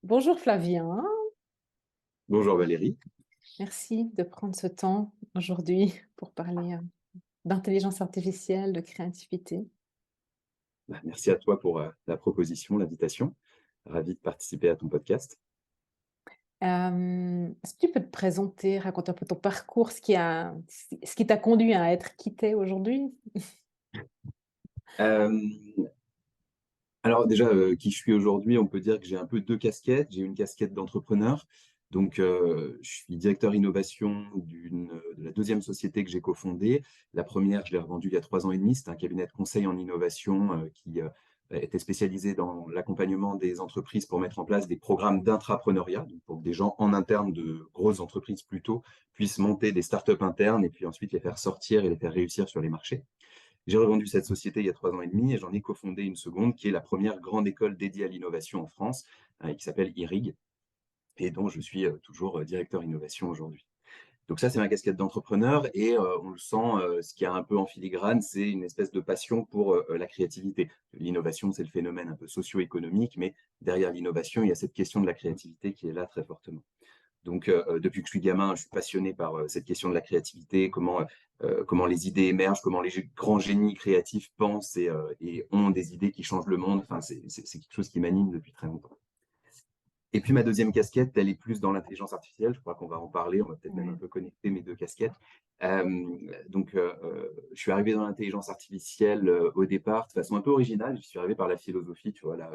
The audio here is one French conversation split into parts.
Bonjour Flavien, Bonjour Valérie. merci de prendre ce temps aujourd'hui pour parler d'intelligence artificielle, de créativité. Merci à toi pour la proposition, l'invitation. Ravi de participer à ton podcast. Est-ce que tu peux te présenter, raconter un peu ton parcours, ce qui t'a conduit à être quitté aujourd'hui? Euh, alors déjà, qui je suis aujourd'hui, on peut dire que j'ai un peu deux casquettes. J'ai une casquette d'entrepreneur. Donc, je suis directeur innovation de la deuxième société que j'ai cofondée. La première, je l'ai revendue il y a 3 ans et demi. C'est un cabinet de conseil en innovation qui était spécialisé dans l'accompagnement des entreprises pour mettre en place des programmes d'intrapreneuriat, donc pour que des gens en interne de grosses entreprises plutôt puissent monter des startups internes et puis ensuite les faire sortir et les faire réussir sur les marchés. J'ai revendu cette société il y a 3 ans et demi et j'en ai cofondé une seconde qui est la première grande école dédiée à l'innovation en France, qui s'appelle IRIG et dont je suis toujours directeur innovation aujourd'hui. Donc ça, c'est ma casquette d'entrepreneur et on le sent, ce qui est un peu en filigrane, c'est une espèce de passion pour la créativité. L'innovation, c'est le phénomène un peu socio-économique, mais derrière l'innovation, il y a cette question de la créativité qui est là très fortement. Donc, depuis que je suis gamin, je suis passionné par cette question de la créativité, comment les idées émergent, comment les grands génies créatifs pensent et ont des idées qui changent le monde. Enfin, c'est quelque chose qui m'anime depuis très longtemps. Et puis ma deuxième casquette, elle est plus dans l'intelligence artificielle. Je crois qu'on va en parler. On va peut-être même un Ouais. peu connecter mes deux casquettes. Je suis arrivé dans l'intelligence artificielle au départ de façon un peu originale. Je suis arrivé par la philosophie. Tu vois, là,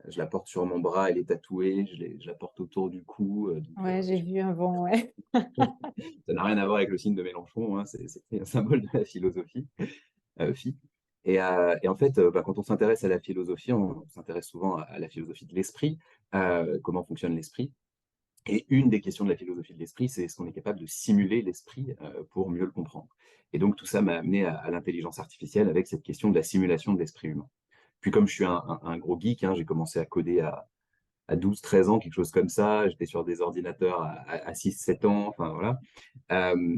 je la porte sur mon bras, elle est tatouée. Je la porte autour du cou. Ouais, j'ai vu avant, ouais. Ça n'a rien à voir avec le signe de Mélenchon, hein, c'est un symbole de la philosophie, phi. Et en fait, quand on s'intéresse à la philosophie, on s'intéresse souvent à la philosophie de l'esprit, comment fonctionne l'esprit. Et une des questions de la philosophie de l'esprit, c'est est-ce qu'on est capable de simuler l'esprit pour mieux le comprendre. Et donc tout ça m'a amené à l'intelligence artificielle avec cette question de la simulation de l'esprit humain. Puis comme je suis un gros geek, hein, j'ai commencé à coder à 12, 13 ans, quelque chose comme ça. J'étais sur des ordinateurs à 6, 7 ans, enfin voilà. Euh,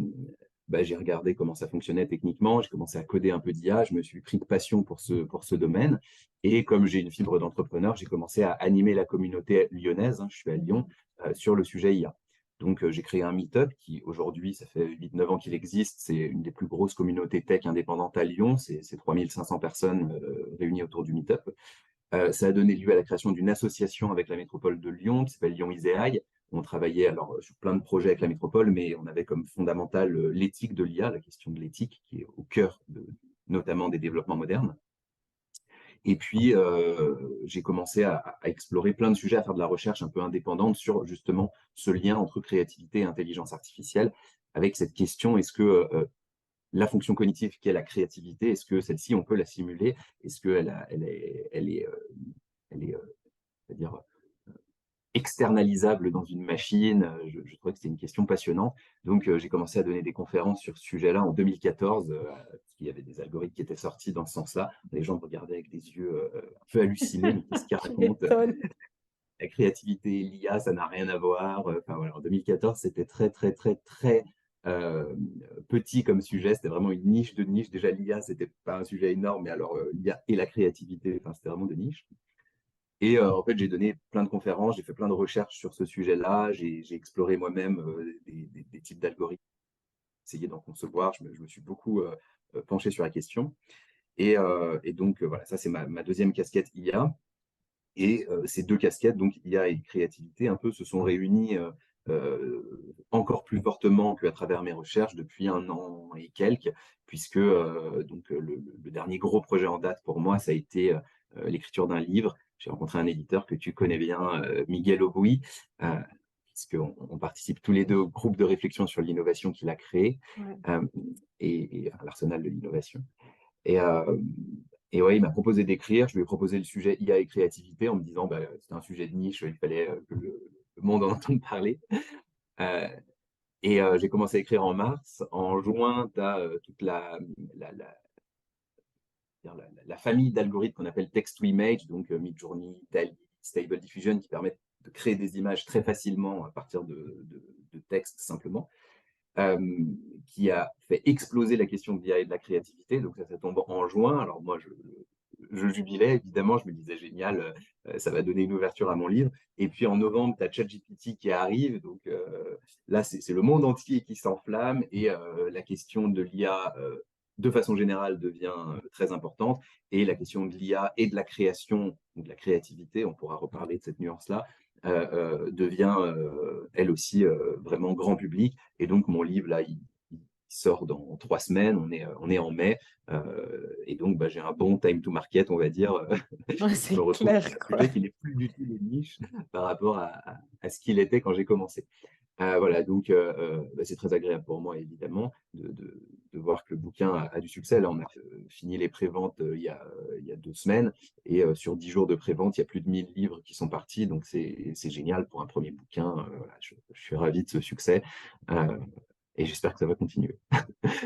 j'ai regardé comment ça fonctionnait techniquement, j'ai commencé à coder un peu d'IA, je me suis pris de passion pour ce domaine. Et comme j'ai une fibre d'entrepreneur, j'ai commencé à animer la communauté lyonnaise, hein, je suis à Lyon, sur le sujet IA. Donc, j'ai créé un meet-up qui, aujourd'hui, ça fait 8, 9 ans qu'il existe. C'est une des plus grosses communautés tech indépendantes à Lyon. C'est 3500 personnes réunies autour du meet-up. Ça a donné lieu à la création d'une association avec la métropole de Lyon qui s'appelle Lyon Iséaï. On travaillait alors sur plein de projets avec la métropole, mais on avait comme fondamental l'éthique de l'IA, la question de l'éthique qui est au cœur notamment des développements modernes. Et puis, j'ai commencé à explorer plein de sujets, à faire de la recherche un peu indépendante sur justement ce lien entre créativité et intelligence artificielle, avec cette question, est-ce que la fonction cognitive qui est la créativité, est-ce que celle-ci, on peut la simuler? Est-ce qu'elle est c'est-à-dire externalisable dans une machine. Je trouvais que c'était une question passionnante. Donc, j'ai commencé à donner des conférences sur ce sujet-là en 2014, parce qu'il y avait des algorithmes qui étaient sortis dans ce sens-là. Les gens me regardaient avec des yeux un peu hallucinés, mais qu'est-ce qu'ils Tu racontent? m'étonnes. La créativité et l'IA, ça n'a rien à voir. Enfin, voilà, en 2014, c'était très, très, très, très euh, petit comme sujet. C'était vraiment une niche de niche. Déjà, l'IA, c'était pas un sujet énorme, mais alors l'IA et la créativité, enfin, c'était vraiment de niche. Et en fait, j'ai donné plein de conférences, j'ai fait plein de recherches sur ce sujet-là, j'ai exploré moi-même des types d'algorithmes, essayé d'en concevoir, je me suis beaucoup penché sur la question. Et donc, voilà, ça c'est ma deuxième casquette IA. Et ces deux casquettes, donc IA et créativité, un peu se sont réunies encore plus fortement qu'à travers mes recherches depuis 1 an et quelques, puisque le dernier gros projet en date pour moi, ça a été l'écriture d'un livre. J'ai rencontré un éditeur que tu connais bien, Miguel Aubuy, euh, puisqu'on participe tous les deux au groupe de réflexion sur l'innovation qu'il a créé, Ouais. euh, et à l'Arsenal de l'innovation. Et, euh, et ouais, il m'a proposé d'écrire. Je lui ai proposé le sujet IA et créativité en me disant bah, c'était un sujet de niche, il fallait que le monde en entende parler. Euh, j'ai commencé à écrire en mars. En juin, tu as toute la, la, la famille d'algorithmes qu'on appelle text-to-image, donc Midjourney, DALL-E, Stable Diffusion, qui permettent de créer des images très facilement à partir de texte simplement, qui a fait exploser la question de l'IA et de la créativité. Donc ça tombe en juin. Alors moi, je jubilais, évidemment, je me disais génial, ça va donner une ouverture à mon livre. Et puis en novembre, tu as ChatGPT qui arrive, donc là, c'est le monde entier qui s'enflamme et la question de l'IA, de façon générale, devient très importante. Et la question de l'IA et de la création, ou de la créativité, on pourra reparler de cette nuance-là, devient elle aussi vraiment grand public. Et donc, mon livre, là, il sort dans 3 semaines, on est en mai, et donc bah, j'ai un bon time to market, on va dire. Ouais, Je me c'est retrouve clair, sur un quoi. sujet qui n'est plus du tout de niche par rapport à ce qu'il était quand j'ai commencé. Voilà, donc bah, c'est très agréable pour moi, évidemment, de voir que le bouquin a du succès. Là, on a fini les préventes il y a 2 semaines, et sur 10 jours de prévente, il y a plus de 1000 livres qui sont partis, donc c'est génial pour un premier bouquin. Voilà, je suis ravi de ce succès, euh, et j'espère que ça va continuer.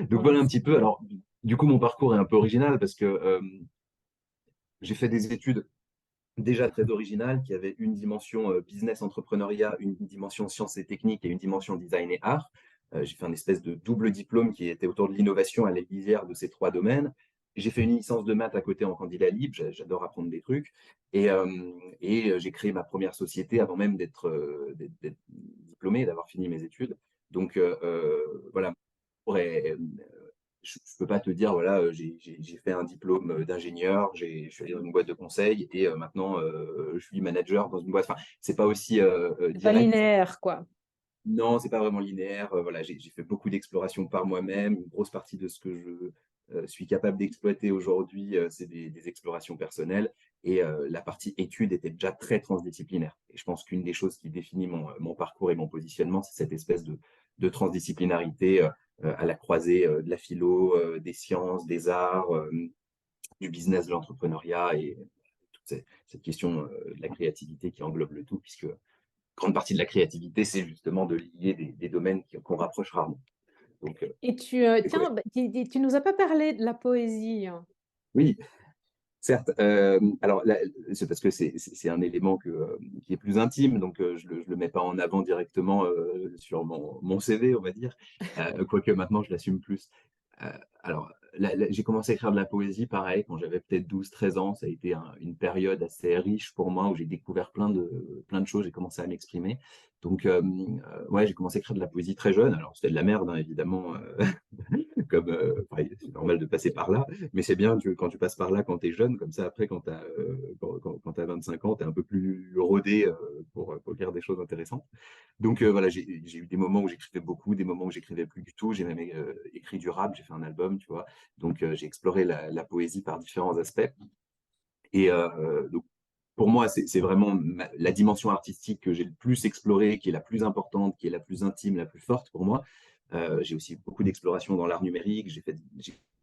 Donc Ouais, voilà un c'est petit peu. clair. Alors, du coup, mon parcours est un peu original parce que j'ai fait des études déjà très originales qui avaient une dimension business entrepreneuriat, une dimension sciences et techniques et une dimension design et art. J'ai fait un espèce de double diplôme qui était autour de l'innovation à la lisière de ces 3 domaines. J'ai fait une licence de maths à côté en candidat libre, j'adore apprendre des trucs. Et j'ai créé ma première société avant même d'être diplômé, d'avoir fini mes études. Donc voilà, je ne peux pas te dire, voilà, j'ai fait un diplôme d'ingénieur, je suis allé dans une boîte de conseil et maintenant je suis manager dans une boîte. Enfin, c'est pas aussi C'est pas direct. linéaire, quoi. Non, c'est pas vraiment linéaire. Voilà, j'ai fait beaucoup d'exploration par moi-même. Une grosse partie de ce que je suis capable d'exploiter aujourd'hui, c'est des explorations personnelles. Et la partie études était déjà très transdisciplinaire. Et je pense qu'une des choses qui définit mon parcours et mon positionnement, c'est cette espèce de transdisciplinarité à la croisée de la philo, des sciences, des arts, du business, de l'entrepreneuriat et toute cette question de la créativité qui englobe le tout, puisque grande partie de la créativité, c'est justement de lier des domaines qu'on rapproche rarement. Donc, Et ouais. tiens, bah, tu nous as pas parlé de la poésie, hein. Oui, certes. Alors, c'est parce que c'est un élément qui est plus intime, donc je ne le mets pas en avant directement sur mon CV, on va dire, quoique maintenant je l'assume plus. Alors, j'ai commencé à écrire de la poésie, pareil, quand j'avais peut-être 12 13 ans. Ça a été une période assez riche pour moi où j'ai découvert plein de choses, j'ai commencé à m'exprimer. Donc, ouais, j'ai commencé à écrire de la poésie très jeune. Alors, c'était de la merde, hein, évidemment, comme enfin, c'est normal de passer par là, mais c'est bien quand tu passes par là quand tu es jeune, comme ça après quand tu as 25 ans, tu es un peu plus rodé pour faire des choses intéressantes. Donc voilà, j'ai eu des moments où j'écrivais beaucoup, des moments où j'écrivais plus du tout, j'ai même écrit du rap, j'ai fait un album, tu vois. Donc j'ai exploré la poésie par différents aspects. Et donc pour moi, c'est vraiment la dimension artistique que j'ai le plus explorée, qui est la plus importante, qui est la plus intime, la plus forte pour moi. J'ai aussi beaucoup d'exploration dans l'art numérique, j'ai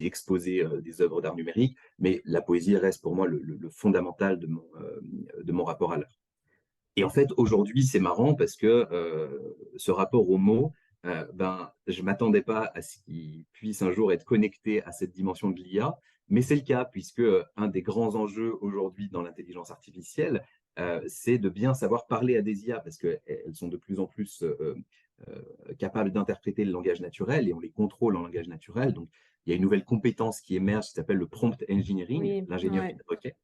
exposé des œuvres d'art numérique, mais la poésie reste pour moi le fondamental de mon rapport à l'art. Et en fait, aujourd'hui, c'est marrant parce que ce rapport au mot, ben, je ne m'attendais pas à ce qu'il puisse un jour être connecté à cette dimension de l'IA, mais c'est le cas, puisque un des grands enjeux aujourd'hui dans l'intelligence artificielle, c'est de bien savoir parler à des IA, parce qu'elles sont de plus en plus capables d'interpréter le langage naturel, et on les contrôle en langage naturel. Donc, il y a une nouvelle compétence qui émerge qui s'appelle le prompt engineering, Oui, l'ingénierie ouais. de requête,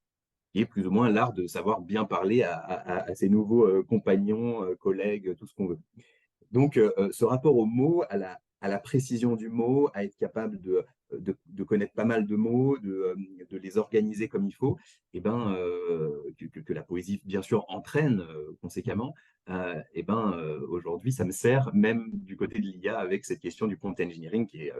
qui est plus ou moins l'art de savoir bien parler à ses nouveaux compagnons, collègues, tout ce qu'on veut. Donc, ce rapport au mot, à la précision du mot, à être capable de connaître pas mal de mots, de les organiser comme il faut, et ben, que la poésie, bien sûr, entraîne conséquemment, et ben, aujourd'hui, ça me sert même du côté de l'IA avec cette question du prompt engineering, qui est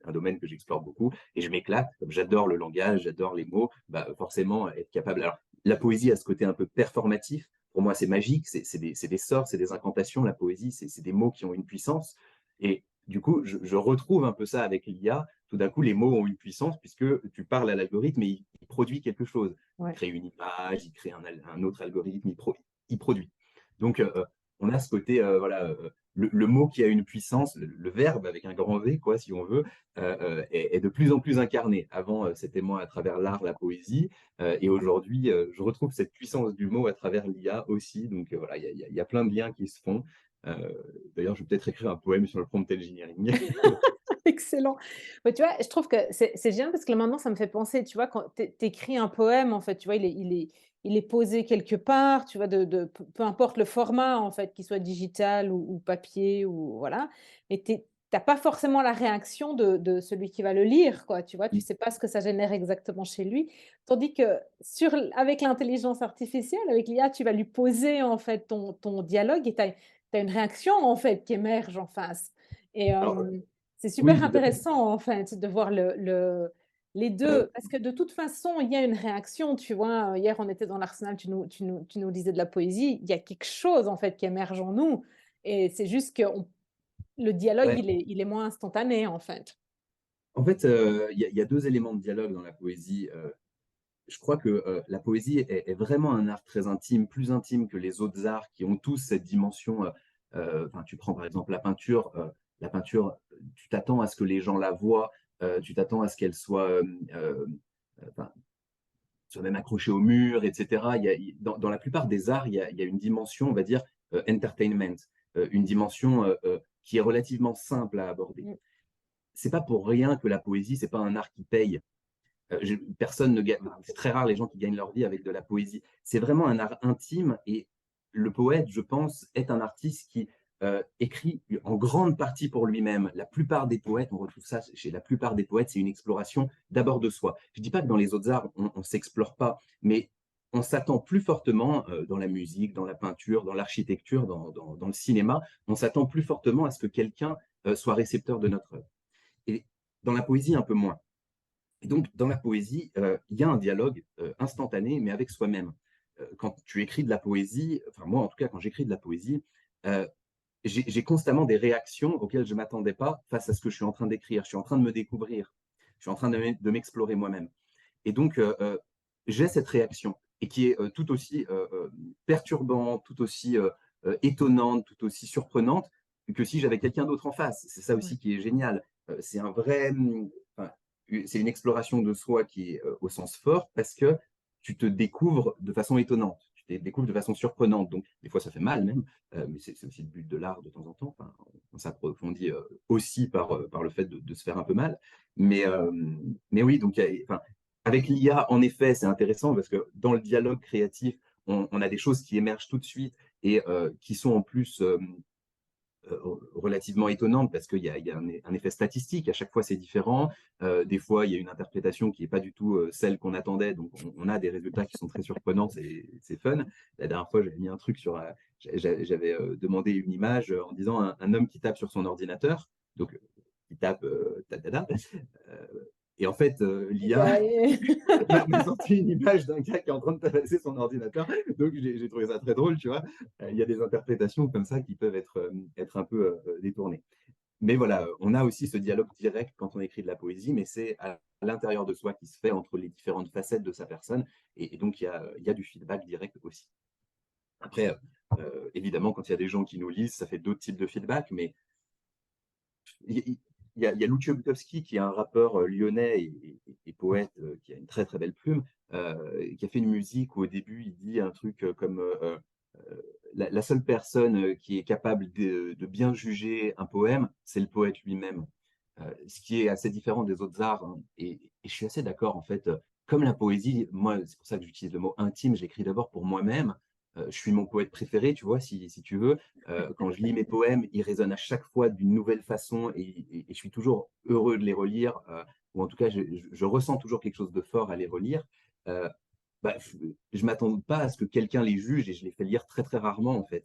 un domaine que j'explore beaucoup, et je m'éclate, comme j'adore le langage, j'adore les mots, bah, forcément, être capable. Alors, la poésie a ce côté un peu performatif. Pour moi, c'est magique, c'est des sorts, c'est des incantations. La poésie, c'est des mots qui ont une puissance. Et du coup, je retrouve un peu ça avec l'IA. Tout d'un coup, les mots ont une puissance puisque tu parles à l'algorithme et il produit quelque chose. Il Ouais. crée une image, il crée un autre algorithme, il produit. Donc, on a ce côté, voilà, le mot qui a une puissance, le verbe avec un grand V, quoi, si on veut, est de plus en plus incarné. Avant, c'était moi à travers l'art, la poésie. Et aujourd'hui, je retrouve cette puissance du mot à travers l'IA aussi. Donc voilà, il y a plein de liens qui se font. Euh, D'ailleurs, je vais peut-être écrire un poème sur le prompt engineering. Excellent. Bah, tu vois, je trouve que c'est génial parce que là, maintenant, ça me fait penser, tu vois, quand tu écris un poème, en fait, tu vois, il est posé quelque part, tu vois, peu importe le format, en fait, qu'il soit digital ou papier ou voilà, mais tu pas forcément la réaction de celui qui va le lire, quoi, tu vois? Tu sais pas ce que ça génère exactement chez lui. Tandis que avec l'intelligence artificielle, avec l'IA, tu vas lui poser, en fait, ton dialogue et tu as une réaction, en fait, qui émerge en face et Alors, c'est oui, super tout à fait. intéressant, en fait, de voir les Heu, 2 parce que de toute façon, il y a une réaction, tu vois? Hier, on était dans l'Arsenal, tu nous lisais de la poésie, il y a quelque chose, en fait, qui émerge en nous et c'est juste que le dialogue, ouais, il est moins instantané, en fait. en fait, il y a 2 éléments de dialogue dans la poésie. Je crois que, la poésie est vraiment un art très intime, plus intime que les autres arts qui ont tous cette dimension, enfin, tu prends par exemple la peinture, tu t'attends à ce que les gens la voient, tu t'attends à ce qu'elle soit, enfin, soit même accrochée au mur et cetera. Dans la plupart des arts, il y a une dimension, on va dire, entertainment, une dimension, qui est relativement simple à aborder. Mmh, C'est pas pour rien que la poésie, c'est pas un art qui paye. Personne ne gagne, c'est très rare les gens qui gagnent leur vie avec de la poésie. C'est vraiment un art intime et le poète, je pense, est un artiste qui écrit en grande partie pour lui-même. La plupart des poètes, on retrouve ça chez la plupart des poètes, c'est une exploration d'abord de soi. Je ne dis pas que dans les autres arts, on ne s'explore pas, mais on s'attend plus fortement dans la musique, dans la peinture, dans l'architecture, dans le cinéma, on s'attend plus fortement à ce que quelqu'un soit récepteur de notre œuvre. Et dans la poésie, un peu moins. Et donc, dans la poésie, il y a un dialogue instantané, mais avec soi-même. Quand tu écris de la poésie, enfin moi en tout cas, quand j'écris de la poésie, euh, j'ai constamment des réactions auxquelles je ne m'attendais pas face à ce que je suis en train d'écrire. Je suis en train de me découvrir, je suis en train de m'explorer moi-même. Et donc, j'ai cette réaction, et qui est tout aussi perturbante, tout aussi étonnante, tout aussi surprenante que si j'avais quelqu'un d'autre en face. C'est ça ouais, aussi qui est génial. C'est un vrai, enfin, c'est une exploration de soi qui est au sens fort parce que tu te découvres de façon étonnante, tu te découvres de façon surprenante. Donc, des fois, ça fait mal même, mais c'est aussi le but de l'art de temps en temps. Enfin, on s'approfondit aussi par le fait de se faire un peu mal. Mais, euh, mais oui, donc, enfin, avec l'IA, en effet, c'est intéressant parce que dans le dialogue créatif, on a des choses qui émergent tout de suite et qui sont en plus relativement étonnante parce qu'il y a un effet statistique. À chaque fois, c'est différent. Des fois, il y a une interprétation qui n'est pas du tout celle qu'on attendait. Donc, on a des résultats qui sont très surprenants. C'est fun. La dernière fois, j'avais mis un truc sur. J'avais demandé une image en disant un homme qui tape sur son ordinateur. Donc, qui tape ta, ta, ta. Euh, et en fait, et l'IA bah, m'a sorti une image d'un gars qui est en train de tabasser son ordinateur. Donc, j'ai trouvé ça très drôle, tu vois. Il y a des interprétations comme ça qui peuvent être un peu détournées. Mais voilà, on a aussi ce dialogue direct quand on écrit de la poésie, mais c'est à l'intérieur de soi qui se fait entre les différentes facettes de sa personne. Et donc, il y a du feedback direct aussi. Après, évidemment, quand il y a des gens qui nous lisent, ça fait d'autres types de feedback, mais il y a Lucio Bukowski, qui est un rappeur lyonnais et poète qui a une très très belle plume, qui a fait une musique où au début il dit un truc comme la seule personne qui est capable de bien juger un poème, c'est le poète lui-même. Ce qui est assez différent des autres arts, hein. Et je suis assez d'accord en fait. Comme la poésie, moi, c'est pour ça que j'utilise le mot intime, j'écris d'abord pour moi-même. Je suis mon poète préféré, tu vois, si tu veux. Quand je lis mes poèmes, ils résonnent à chaque fois d'une nouvelle façon et je suis toujours heureux de les relire, ou en tout cas, je ressens toujours quelque chose de fort à les relire. Euh, bah, je ne m'attends pas à ce que quelqu'un les juge et je les fais lire très très rarement en fait.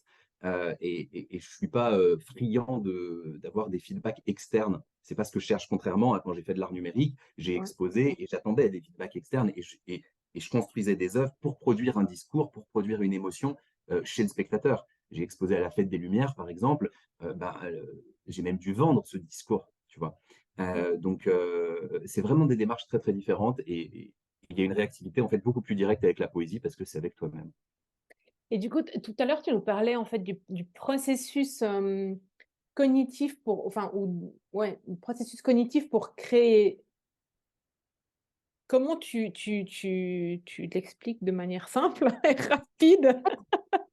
Et je ne suis pas friand d'avoir des feedbacks externes. C'est pas ce que je cherche, contrairement à quand j'ai fait de l'art numérique, j'ai ouais. exposé et j'attendais des feedbacks externes et je construisais des œuvres pour produire un discours, pour produire une émotion chez le spectateur. J'ai exposé à la Fête des Lumières, par exemple, j'ai même dû vendre ce discours, tu vois. Donc, c'est vraiment des démarches très, très différentes et il y a une réactivité en fait beaucoup plus directe avec la poésie parce que c'est avec toi-même. Et du coup, tout à l'heure, tu nous parlais, en fait, du processus, cognitif pour enfin, ou ouais, le processus cognitif pour créer. Comment tu l'expliques de manière simple et rapide?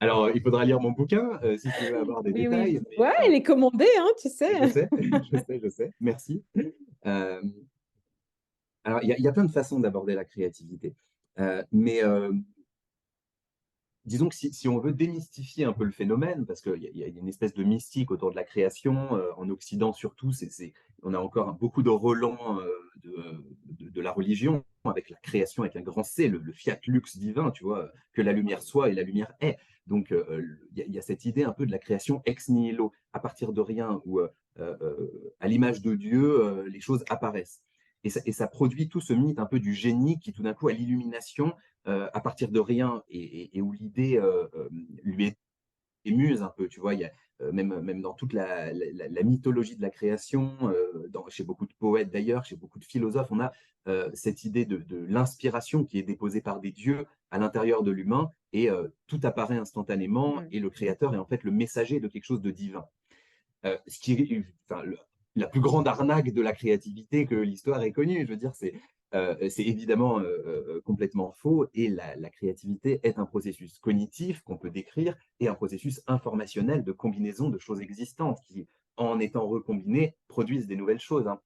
Alors, il faudra lire mon bouquin si tu veux avoir des Oui, oui. détails, mais Ouais, il est commandé, hein, tu sais. je sais, je sais, merci. Euh, alors, il y a plein de façons d'aborder la créativité. Mais disons que si on veut démystifier un peu le phénomène, parce qu'il y a une espèce de mystique autour de la création, en Occident surtout, on a encore beaucoup de relents de la religion, avec la création avec un grand C, le fiat lux divin, tu vois, que la lumière soit et la lumière est. Donc, il y a cette idée un peu de la création ex nihilo, à partir de rien, où à l'image de Dieu, les choses apparaissent. Et ça produit tout ce mythe un peu du génie qui tout d'un coup a l'illumination à partir de rien et où l'idée lui est émuse un peu, tu vois, il y a, même dans toute la mythologie de la création, chez beaucoup de poètes d'ailleurs, chez beaucoup de philosophes, on a cette idée de l'inspiration qui est déposée par des dieux à l'intérieur de l'humain et tout apparaît instantanément Mm. et le créateur est en fait le messager de quelque chose de divin. Ce qui est enfin, la plus grande arnaque de la créativité que l'histoire ait connue. Je veux dire, c'est évidemment complètement faux et la créativité est un processus cognitif qu'on peut décrire et un processus informationnel de combinaison de choses existantes qui, en étant recombinées, produisent des nouvelles choses. Hein.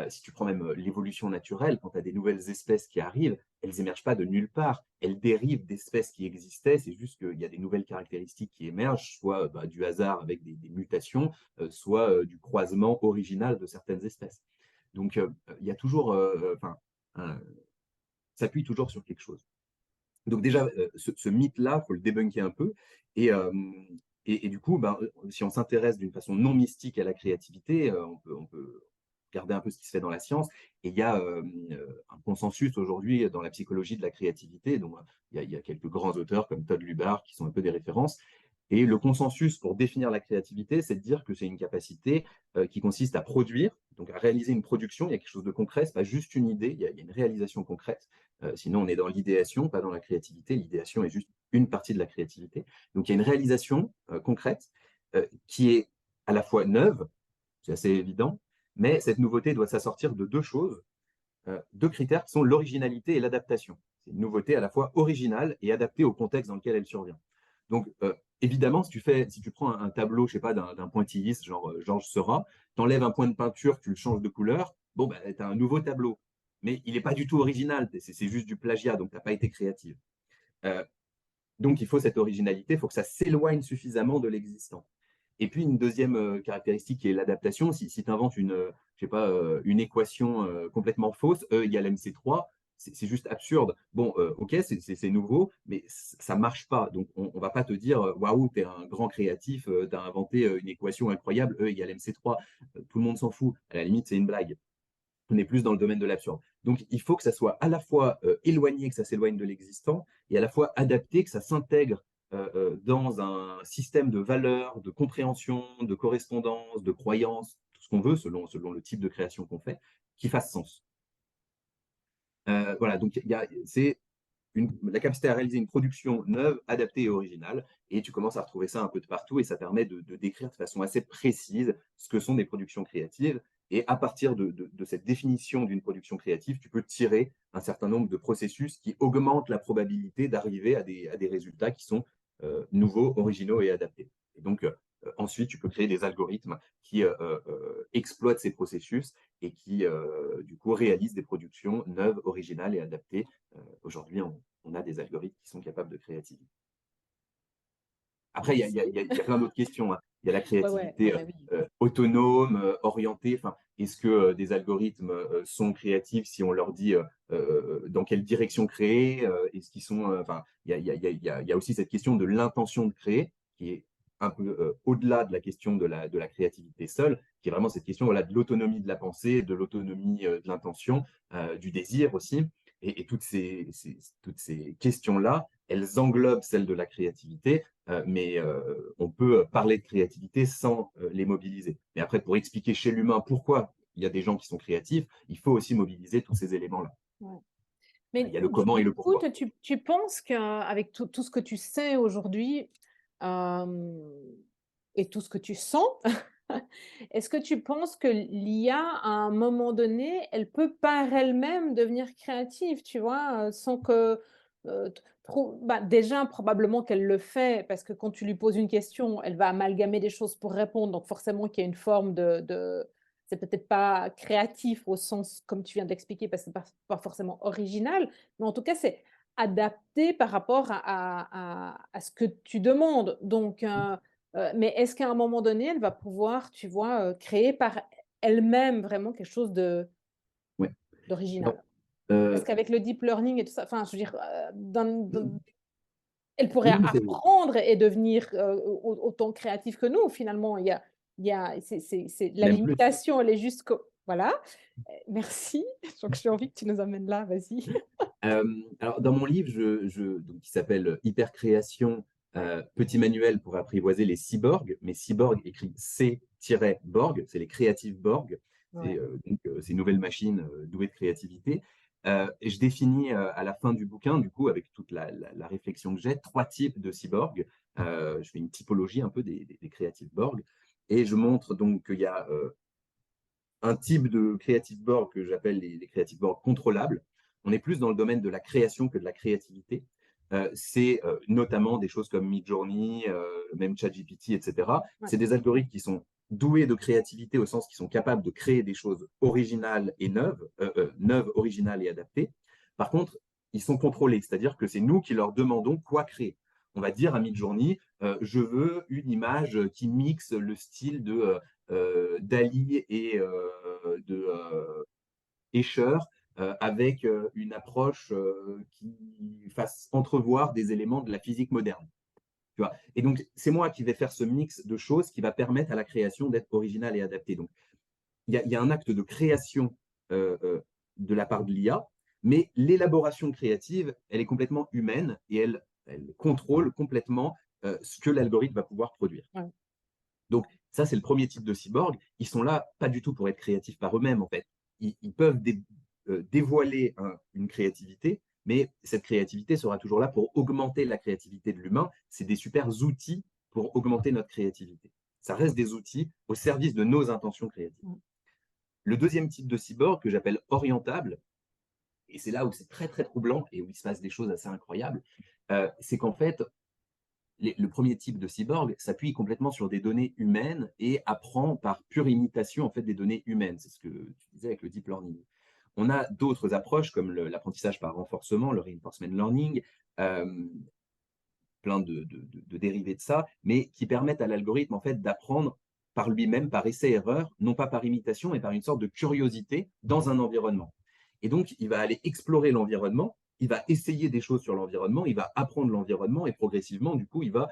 Si tu prends même l'évolution naturelle, quand tu as des nouvelles espèces qui arrivent, elles émergent pas de nulle part. Elles dérivent d'espèces qui existaient. C'est juste qu'il y a des nouvelles caractéristiques qui émergent, soit du hasard avec des mutations, soit du croisement original de certaines espèces. Donc, il y a toujours, enfin, s'appuie toujours sur quelque chose. Donc déjà, ce mythe-là, il faut le débunker un peu. Et, euh, et du coup, ben, si on s'intéresse d'une façon non mystique à la créativité, on peut regarder un peu ce qui se fait dans la science. Et il y a un consensus aujourd'hui dans la psychologie de la créativité. Donc, il y a quelques grands auteurs comme Todd Lubar qui sont un peu des références. Et le consensus pour définir la créativité, c'est de dire que c'est une capacité qui consiste à produire, donc à réaliser une production. Il y a quelque chose de concret, ce n'est pas juste une idée, il y a une réalisation concrète. Sinon, on est dans l'idéation, pas dans la créativité. L'idéation est juste une partie de la créativité. Donc, il y a une réalisation concrète qui est à la fois neuve, c'est assez évident, mais cette nouveauté doit s'assortir de deux choses, deux critères qui sont l'originalité et l'adaptation. C'est une nouveauté à la fois originale et adaptée au contexte dans lequel elle survient. Donc, évidemment, si tu prends un tableau, je sais pas, d'un pointilliste, genre Georges Seurat, tu enlèves un point de peinture, tu le changes de couleur, bon, bah, tu as un nouveau tableau. Mais il n'est pas du tout original, c'est juste du plagiat, donc tu n'as pas été créative. Euh, donc, il faut cette originalité, il faut que ça s'éloigne suffisamment de l'existant. Et puis, une deuxième caractéristique qui est l'adaptation. Si tu inventes je sais pas, une équation complètement fausse, E égale MC3, c'est juste absurde. Bon, ok, c'est nouveau, mais ça marche pas. Donc, on ne va pas te dire, waouh, tu es un grand créatif, tu as inventé une équation incroyable, E égale MC3. Tout le monde s'en fout. À la limite, c'est une blague. On est plus dans le domaine de l'absurde. Donc, il faut que ça soit à la fois éloigné, que ça s'éloigne de l'existant, et à la fois adapté, que ça s'intègre dans un système de valeurs, de compréhension, de correspondance, de croyance, tout ce qu'on veut, selon le type de création qu'on fait, qui fasse sens. Voilà, donc c'est la capacité à réaliser une production neuve, adaptée et originale, et tu commences à retrouver ça un peu de partout, et ça permet de décrire de façon assez précise ce que sont des productions créatives, et à partir de cette définition d'une production créative, tu peux tirer un certain nombre de processus qui augmentent la probabilité d'arriver à des résultats qui sont nouveaux, originaux et adaptés. Et donc, ensuite, tu peux créer des algorithmes qui exploitent ces processus et qui, du coup, réalisent des productions neuves, originales et adaptées. Aujourd'hui, on a des algorithmes qui sont capables de créativité. Après, il y a plein d'autres questions. Hein. Il y a la Ouais, ouais, créativité bah oui. autonome, orientée. Enfin, est-ce que des algorithmes sont créatifs si on leur dit dans quelle direction créer est-ce qu'ils sont, enfin, il y a aussi cette question de l'intention de créer qui est un peu au-delà de la question de la créativité seule, qui est vraiment cette question voilà, de l'autonomie de la pensée, de l'autonomie de l'intention, du désir aussi. Et toutes ces questions-là, elles englobent celle de la créativité, mais on peut parler de créativité sans les mobiliser. Mais après, pour expliquer chez l'humain pourquoi il y a des gens qui sont créatifs, il faut aussi mobiliser tous ces éléments-là. Ouais. Il Mais y a le comment et du le coup, pourquoi. toi, tu penses qu'avec tout ce que tu sais aujourd'hui, hem et tout ce que tu sens, est-ce que tu penses que l'IA, à un moment donné, elle peut par elle-même devenir créative, tu vois? Sans que, Déjà, probablement qu'elle le fait parce que quand tu lui poses une question, elle va amalgamer des choses pour répondre, donc forcément qu'il y a une forme de c'est peut-être pas créatif au sens comme tu viens d'expliquer parce que c'est pas forcément original, mais en tout cas, c'est adapté par rapport à ce que tu demandes, donc mais est-ce qu'à un moment donné, elle va pouvoir, tu vois, créer par elle-même vraiment quelque chose Ouais. Alors, d'original? Parce heu, qu'avec le deep learning et tout ça, enfin, je veux dire, elle pourrait oui, mais c'est apprendre et devenir, autant créative que nous finalement. Il y a c'est la même plus. limitation, elle est jusqu'au voilà, merci. Donc j'ai envie que tu nous amènes là, vas-y. Alors dans mon livre, donc qui s'appelle Hypercréation, petit manuel pour apprivoiser les cyborgs, mais cyborg écrit C-borg, c'est les creative borg, c'est Ouais, ces nouvelles machines douées de créativité. Et je définis à la fin du bouquin, du coup, avec toute la réflexion que j'ai, 3 types de cyborgs. Je fais une typologie un peu des creative borg, et je montre donc qu'il y a un type de creative board que j'appelle les creative boards contrôlables. On est plus dans le domaine de la création que de la créativité. C'est notamment des choses comme Midjourney, même ChatGPT, etc. ouais, C'est des algorithmes qui sont doués de créativité au sens qu'ils sont capables de créer des choses originales et neuves, originales et adaptées. Par contre, ils sont contrôlés, c'est-à-dire que c'est nous qui leur demandons quoi créer. On va dire à Midjourney, je veux une image qui mixe le style de Dali et de Escher, avec une approche qui fasse entrevoir des éléments de la physique moderne. Tu vois. Et donc, c'est moi qui vais faire ce mix de choses qui va permettre à la création d'être originale et adaptée. Donc, il y a un acte de création de la part de l'IA, mais l'élaboration créative, elle est complètement humaine et elle contrôle complètement ce que l'algorithme va pouvoir produire. ouais, Donc, ça, c'est le premier type de cyborg. Ils sont là pas du tout pour être créatifs par eux-mêmes, en fait. Ils peuvent dévoiler une créativité, mais cette créativité sera toujours là pour augmenter la créativité de l'humain. C'est des super outils pour augmenter notre créativité. Ça reste des outils au service de nos intentions créatives. mmh, Le deuxième type de cyborg que j'appelle orientable, et c'est là où c'est très très troublant et où il se passe des choses assez incroyables, c'est qu'en fait, le premier type de cyborg s'appuie complètement sur des données humaines et apprend par pure imitation en fait des données humaines. C'est ce que tu disais avec le deep learning. On a d'autres approches comme l'apprentissage par renforcement, le reinforcement learning, euh, plein de dérivés de ça, mais qui permettent à l'algorithme en fait d'apprendre par lui-même, par essai-erreur, non pas par imitation, mais par une sorte de curiosité dans un environnement. Et donc, il va aller explorer l'environnement, il va essayer des choses sur l'environnement, il va apprendre l'environnement et progressivement, du coup, il va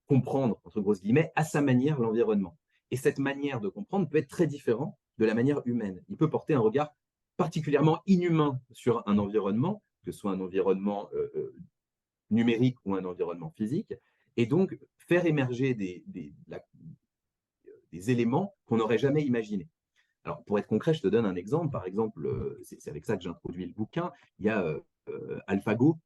comprendre, entre grosses guillemets, à sa manière l'environnement. Et cette manière de comprendre peut être très différente de la manière humaine. Il peut porter un regard particulièrement inhumain sur un environnement, que ce soit un environnement numérique ou un environnement physique, et donc faire émerger des éléments qu'on n'aurait jamais imaginés. Alors, pour être concret, je te donne un exemple. Par exemple, c'est avec ça que j'introduis le bouquin. Il y a AlphaGo,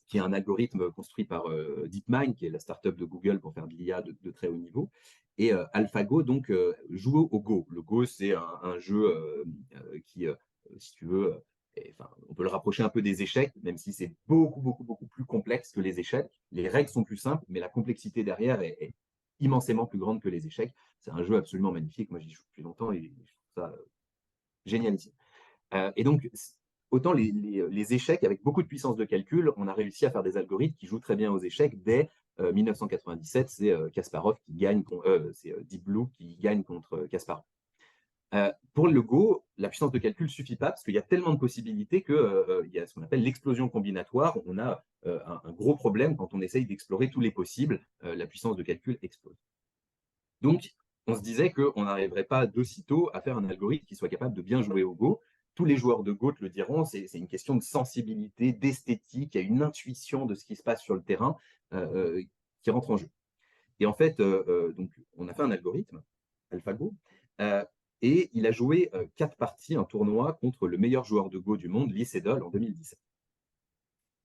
qui est un algorithme construit par DeepMind, qui est la startup de Google pour faire de l'IA de très haut niveau. Et AlphaGo, donc, joue au Go. Le Go, c'est un jeu qui, si tu veux, enfin, on peut le rapprocher un peu des échecs, même si c'est beaucoup, beaucoup, beaucoup plus complexe que les échecs. Les règles sont plus simples, mais la complexité derrière est immensément plus grande que les échecs. C'est un jeu absolument magnifique. Moi, j'y joue depuis longtemps et je trouve ça génialissime. Et donc, autant les échecs, avec beaucoup de puissance de calcul, on a réussi à faire des algorithmes qui jouent très bien aux échecs. Dès 1997, c'est Kasparov qui gagne, c'est Deep Blue qui gagne contre Kasparov. Pour le Go, la puissance de calcul ne suffit pas parce qu'il y a tellement de possibilités qu'il y a ce qu'on appelle l'explosion combinatoire. On a un gros problème quand on essaye d'explorer tous les possibles. La puissance de calcul explose. Donc, on se disait qu'on n'arriverait pas de sitôt à faire un algorithme qui soit capable de bien jouer au Go. Tous les joueurs de Go te le diront, c'est une question de sensibilité, d'esthétique, il y a une intuition de ce qui se passe sur le terrain qui rentre en jeu. Et en fait, donc, on a fait un algorithme, AlphaGo, euh, et il a joué 4 parties, un tournoi contre le meilleur joueur de Go du monde, Lee Sedol, en 2017.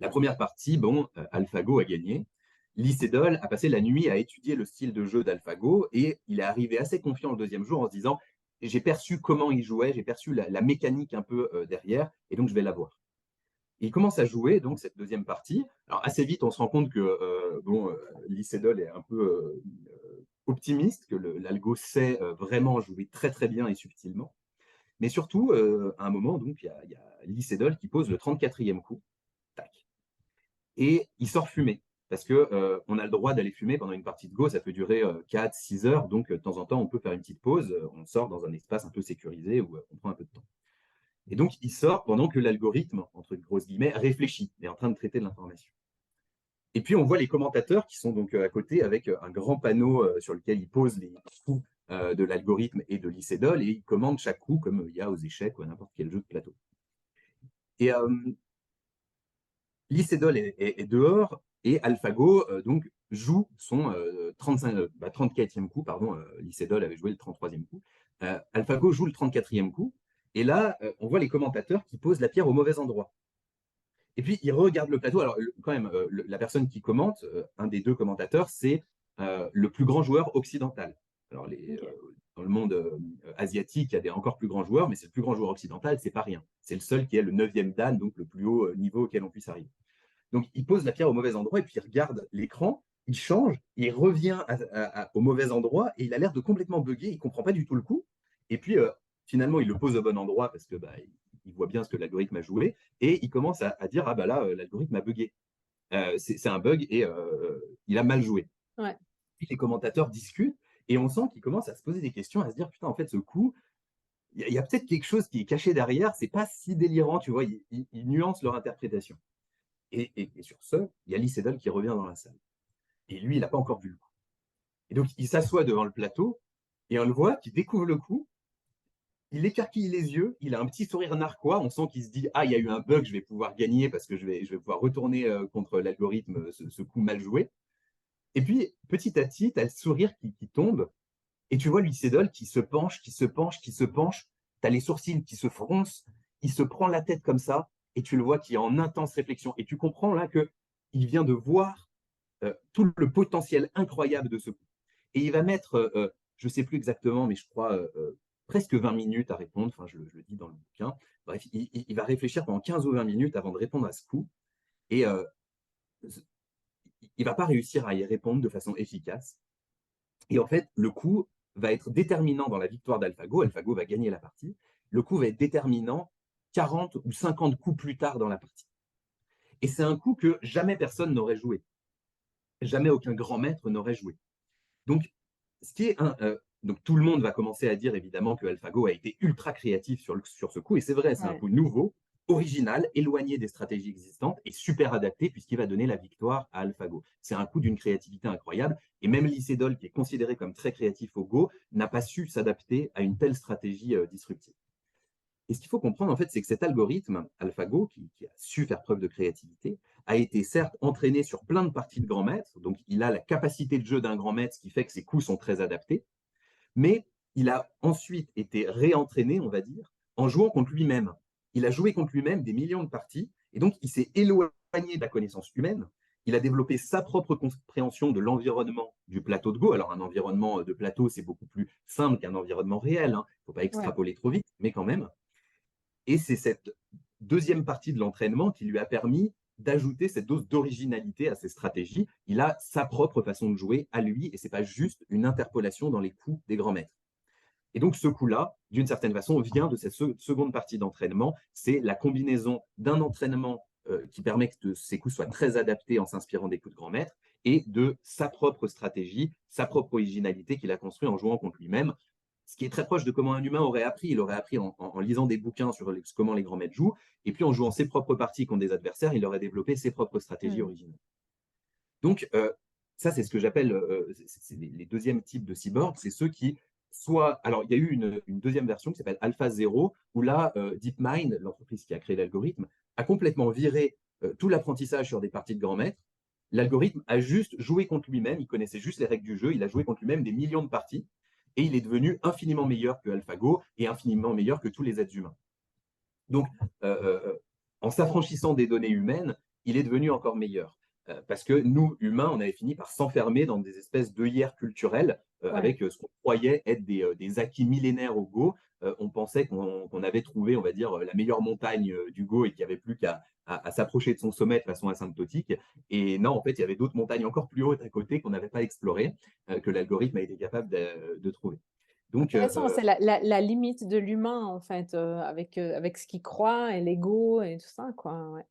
La première partie, bon, AlphaGo a gagné. Lee Sedol a passé la nuit à étudier le style de jeu d'AlphaGo et il est arrivé assez confiant le deuxième jour en se disant j'ai perçu comment il jouait, j'ai perçu la mécanique un peu derrière et donc je vais l'avoir. Il commence à jouer donc cette deuxième partie. Alors assez vite, on se rend compte que Lee Sedol est un peu optimiste, que l'algo sait vraiment jouer très très bien et subtilement. Mais surtout, à un moment, donc, il y a Lee Sedol qui pose le 34e coup, tac, et il sort fumer. Parce que on a le droit d'aller fumer pendant une partie de Go, ça peut durer 4-6 heures, donc de temps en temps, on peut faire une petite pause, on sort dans un espace un peu sécurisé où on prend un peu de temps. Et donc, il sort pendant que l'algorithme, entre grosses guillemets, réfléchit, est en train de traiter de l'information. Et puis, on voit les commentateurs qui sont donc à côté avec un grand panneau sur lequel ils posent les coups de l'algorithme et de l'ICEDOL et ils commandent chaque coup comme il y a aux échecs ou à n'importe quel jeu de plateau. Et l'ICEDOL est dehors et AlphaGo donc joue son 34e coup, pardon, l'ICEDOL avait joué le 33e coup. AlphaGo joue le 34e coup et là, on voit les commentateurs qui posent la pierre au mauvais endroit. Et puis, il regarde le plateau. Alors, quand même, la personne qui commente, un des deux commentateurs, c'est le plus grand joueur occidental. Alors, Ok. dans le monde asiatique, il y a des encore plus grands joueurs, mais c'est le plus grand joueur occidental, c'est pas rien. C'est le seul qui est le 9e Dan, donc le plus haut niveau auquel on puisse arriver. Donc, il pose la pierre au mauvais endroit et puis il regarde l'écran, il change, il revient au mauvais endroit et il a l'air de complètement bugger, il comprend pas du tout le coup. Et puis, finalement, il le pose au bon endroit parce que il voit bien ce que l'algorithme a joué et il commence à dire, ah bah là, l'algorithme a bugué. C'est un bug et il a mal joué. Ouais. Puis les commentateurs discutent et on sent qu'ils commencent à se poser des questions, à se dire, putain, en fait, ce coup, il y a peut-être quelque chose qui est caché derrière, c'est pas si délirant, tu vois, ils nuancent leur interprétation. Et sur ce, il y a Lee Sedol qui revient dans la salle. Et lui, il n'a pas encore vu le coup. Et donc, il s'assoit devant le plateau et on le voit qui découvre le coup. Il écarquille les yeux, il a un petit sourire narquois. On sent qu'il se dit, ah, il y a eu un bug, je vais pouvoir gagner parce que je vais pouvoir retourner contre l'algorithme ce coup mal joué. Et puis, petit à petit, tu as le sourire qui tombe et tu vois Lee Sedol qui se penche, qui se penche, qui se penche. Tu as les sourcils qui se froncent, il se prend la tête comme ça et tu le vois qui est en intense réflexion. Et tu comprends là qu'il vient de voir tout le potentiel incroyable de ce coup. Et il va mettre, je ne sais plus exactement, mais je crois presque 20 minutes à répondre, enfin je le dis dans le bouquin. Bref, il va réfléchir pendant 15 ou 20 minutes avant de répondre à ce coup. Et il ne va pas réussir à y répondre de façon efficace. Et en fait, le coup va être déterminant dans la victoire d'AlphaGo. AlphaGo va gagner la partie. Le coup va être déterminant 40 ou 50 coups plus tard dans la partie. Et c'est un coup que jamais personne n'aurait joué. Jamais aucun grand maître n'aurait joué. Donc, ce qui est donc tout le monde va commencer à dire évidemment que AlphaGo a été ultra créatif sur ce coup, et c'est vrai, c'est un Ouais. coup nouveau, original, éloigné des stratégies existantes et super adapté puisqu'il va donner la victoire à AlphaGo. C'est un coup d'une créativité incroyable, et même Lee Sedol, qui est considéré comme très créatif au Go, n'a pas su s'adapter à une telle stratégie disruptive. Et ce qu'il faut comprendre, en fait, c'est que cet algorithme AlphaGo, qui a su faire preuve de créativité, a été certes entraîné sur plein de parties de grand maître, donc il a la capacité de jeu d'un grand maître, ce qui fait que ses coups sont très adaptés, mais il a ensuite été réentraîné, on va dire, en jouant contre lui-même. Il a joué contre lui-même des millions de parties, et donc il s'est éloigné de la connaissance humaine. Il a développé sa propre compréhension de l'environnement du plateau de Go. Alors, un environnement de plateau, c'est beaucoup plus simple qu'un environnement réel. Il ne faut pas Ouais. extrapoler trop vite, mais quand même. Et c'est cette deuxième partie de l'entraînement qui lui a permis d'ajouter cette dose d'originalité à ses stratégies. Il a sa propre façon de jouer à lui, et ce n'est pas juste une interpolation dans les coups des grands maîtres. Et donc ce coup-là, d'une certaine façon, vient de cette seconde partie d'entraînement. C'est la combinaison d'un entraînement qui permet que ces coups soient très adaptés en s'inspirant des coups de grands maîtres et de sa propre stratégie, sa propre originalité qu'il a construit en jouant contre lui-même, ce qui est très proche de comment un humain aurait appris. Il aurait appris en lisant des bouquins sur comment les grands maîtres jouent, et puis en jouant ses propres parties contre des adversaires, il aurait développé ses propres stratégies Mm. originales. Donc, ça, c'est ce que j'appelle c'est les deuxièmes types de cyborgs. C'est ceux qui, soit. Alors, il y a eu une deuxième version qui s'appelle Alpha Zero, où là, DeepMind, l'entreprise qui a créé l'algorithme, a complètement viré tout l'apprentissage sur des parties de grands maîtres. L'algorithme a juste joué contre lui-même, il connaissait juste les règles du jeu, il a joué contre lui-même des millions de parties, et il est devenu infiniment meilleur que AlphaGo et infiniment meilleur que tous les êtres humains. Donc, en s'affranchissant des données humaines, il est devenu encore meilleur. Parce que nous, humains, on avait fini par s'enfermer dans des espèces d'œillères culturelles Ouais. avec ce qu'on croyait être des acquis millénaires au Go. On pensait qu'on avait trouvé, on va dire, la meilleure montagne du Go et qu'il n'y avait plus qu'à à s'approcher de son sommet de façon asymptotique. Et non, en fait, il y avait d'autres montagnes encore plus hautes à côté qu'on n'avait pas explorées, que l'algorithme a été capable de trouver. Donc, Intéressant, c'est la limite de l'humain, en fait, avec ce qu'il croit et l'ego et tout ça, quoi, ouais.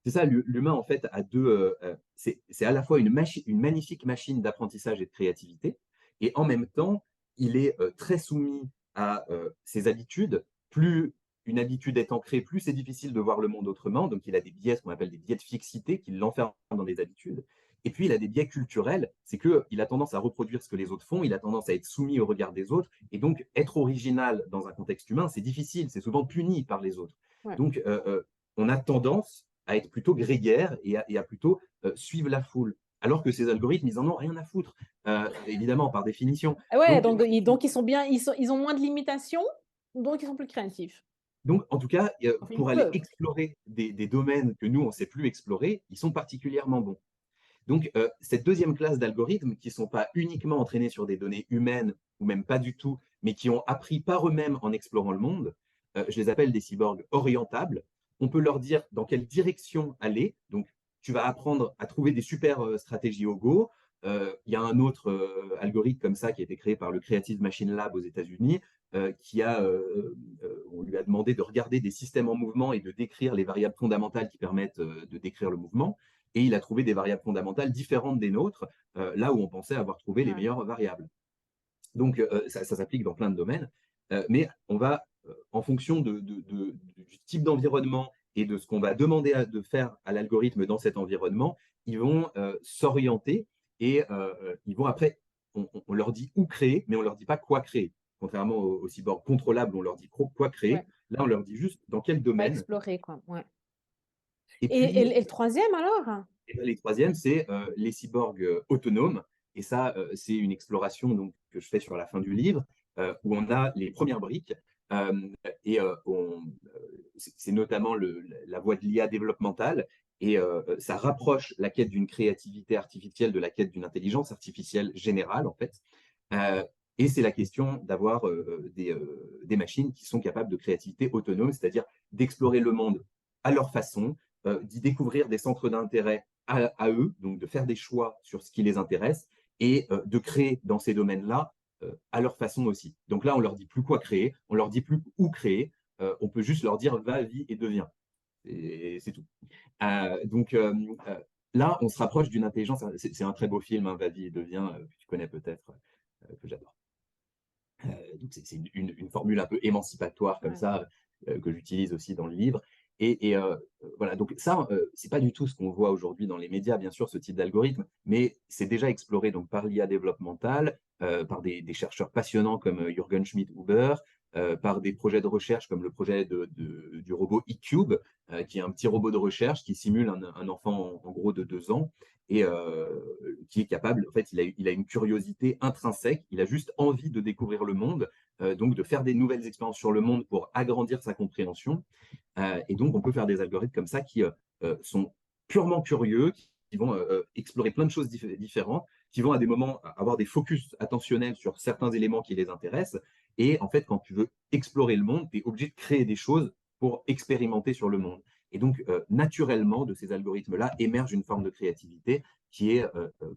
c'est ça, l'humain, en fait, a deux. C'est à la fois une magnifique machine d'apprentissage et de créativité, et en même temps, il est très soumis à ses habitudes. Plus une habitude est ancrée, plus c'est difficile de voir le monde autrement. Donc, il a des biais, ce qu'on appelle des biais de fixité, qui l'enferment dans des habitudes. Et puis, il a des biais culturels, c'est qu'il a tendance à reproduire ce que les autres font, il a tendance à être soumis au regard des autres, et donc être original dans un contexte humain, c'est difficile, c'est souvent puni par les autres. Ouais. Donc, on a tendance à être plutôt grégaire et à plutôt suivre la foule. Alors que ces algorithmes, ils en ont rien à foutre, évidemment, par définition. Ah ouais, Donc, donc ils sont bien, ils ont moins de limitations, donc ils sont plus créatifs. en tout cas, Enfin, ils pour aller peuvent. explorer des domaines que nous, on ne sait plus explorer, ils sont particulièrement bons. Donc, cette deuxième classe d'algorithmes qui ne sont pas uniquement entraînés sur des données humaines, ou même pas du tout, mais qui ont appris par eux-mêmes en explorant le monde, je les appelle des cyborgs orientables. On peut leur dire dans quelle direction aller. Donc, tu vas apprendre à trouver des super stratégies au Go. Il y a un autre algorithme comme ça qui a été créé par le Creative Machine Lab aux États-Unis, on lui a demandé de regarder des systèmes en mouvement et de décrire les variables fondamentales qui permettent de décrire le mouvement. Et il a trouvé des variables fondamentales différentes des nôtres, là où on pensait avoir trouvé les Ouais. meilleures variables. Donc, ça s'applique dans plein de domaines, mais on va, en fonction du type d'environnement et de ce qu'on va demander de faire à l'algorithme dans cet environnement, ils vont s'orienter et ils vont après, on leur dit où créer, mais on ne leur dit pas quoi créer. Contrairement aux cyborgs contrôlables, on leur dit quoi Ouais, créer. Là, on leur dit juste dans quel pas domaine. explorer, quoi, ouais. Et puis, Et le troisième alors? et ben, les troisièmes, c'est les cyborgs autonomes. Et ça, c'est une exploration donc, que je fais sur la fin du livre, où on a les premières briques. Euh, et c'est notamment la voie de l'IA développementale. Et ça rapproche la quête d'une créativité artificielle de la quête d'une intelligence artificielle générale, en fait. Euh, et c'est la question d'avoir des machines qui sont capables de créativité autonome, c'est-à-dire d'explorer le monde à leur façon, d'y découvrir des centres d'intérêt à eux, donc de faire des choix sur ce qui les intéresse et de créer dans ces domaines-là à leur façon aussi. Donc là, on leur dit plus quoi créer, on leur dit plus où créer, on peut juste leur dire va, vis et deviens. Et c'est tout. Donc là, on se rapproche d'une intelligence. C'est un très beau film, hein, Va, vie et deviens, que tu connais peut-être, que j'adore. Donc c'est une formule un peu émancipatoire comme Ouais. ça, que j'utilise aussi dans le livre. Et voilà, donc ça, c'est pas du tout ce qu'on voit aujourd'hui dans les médias, bien sûr, ce type d'algorithme, mais c'est déjà exploré donc par l'IA développementale, par des chercheurs passionnants comme Jürgen Schmidt-Huber, par des projets de recherche comme le projet du robot eCube, qui est un petit robot de recherche qui simule un enfant en gros de 2 ans et qui est capable, en fait, il a une curiosité intrinsèque, il a juste envie de découvrir le monde, donc de faire des nouvelles expériences sur le monde pour agrandir sa compréhension. Et donc, on peut faire des algorithmes comme ça qui sont purement curieux, qui vont explorer plein de choses différentes, qui vont à des moments avoir des focus attentionnels sur certains éléments qui les intéressent. Et en fait, quand tu veux explorer le monde, tu es obligé de créer des choses pour expérimenter sur le monde. Et donc, naturellement, de ces algorithmes-là émerge une forme de créativité qui est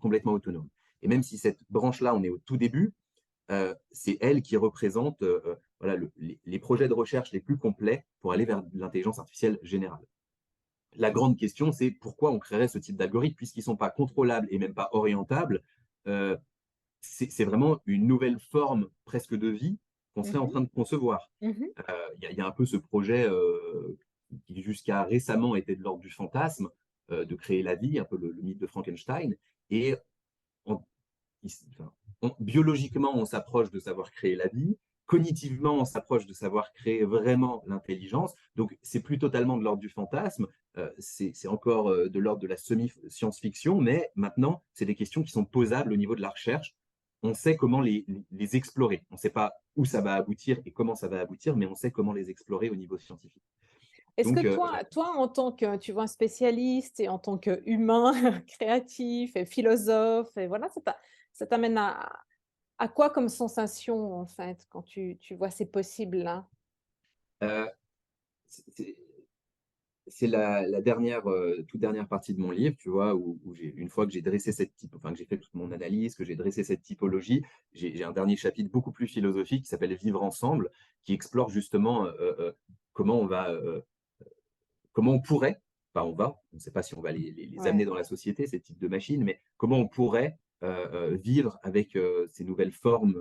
complètement autonome. Et même si cette branche-là, on est au tout début, c'est elle qui représente voilà, les projets de recherche les plus complets pour aller vers l'intelligence artificielle générale. La grande question, c'est pourquoi on créerait ce type d'algorithme puisqu'ils ne sont pas contrôlables et même pas orientables. euh, c'est vraiment une nouvelle forme presque de vie qu'on serait en Mhm. train de concevoir. Mhm. Il y a un peu ce projet qui jusqu'à récemment était de l'ordre du fantasme, de créer la vie, un peu le mythe de Frankenstein. Et on, enfin, biologiquement, on s'approche de savoir créer la vie. Cognitivement, on s'approche de savoir créer vraiment l'intelligence. Donc, c'est plus totalement de l'ordre du fantasme, c'est encore de l'ordre de la semi-science-fiction, mais maintenant, c'est des questions qui sont posables au niveau de la recherche. On sait comment les explorer. On ne sait pas où ça va aboutir et comment ça va aboutir, mais on sait comment les explorer au niveau scientifique. Est-ce que Donc, toi, en tant que, tu vois, spécialiste et en tant qu'humain créatif et philosophe, et voilà, ça t'amène à quoi comme sensation, en fait, quand tu vois ces possibles-là? euh, c'est c'est la dernière, toute dernière partie de mon livre, tu vois, où une fois que j'ai dressé enfin, que j'ai fait toute mon analyse, que j'ai dressé cette typologie, j'ai un dernier chapitre beaucoup plus philosophique qui s'appelle Vivre ensemble, qui explore justement comment on va, comment on pourrait, enfin on ne sait pas si on va les amener Ouais, dans la société, ces types de machines, mais comment on pourrait vivre avec ces nouvelles formes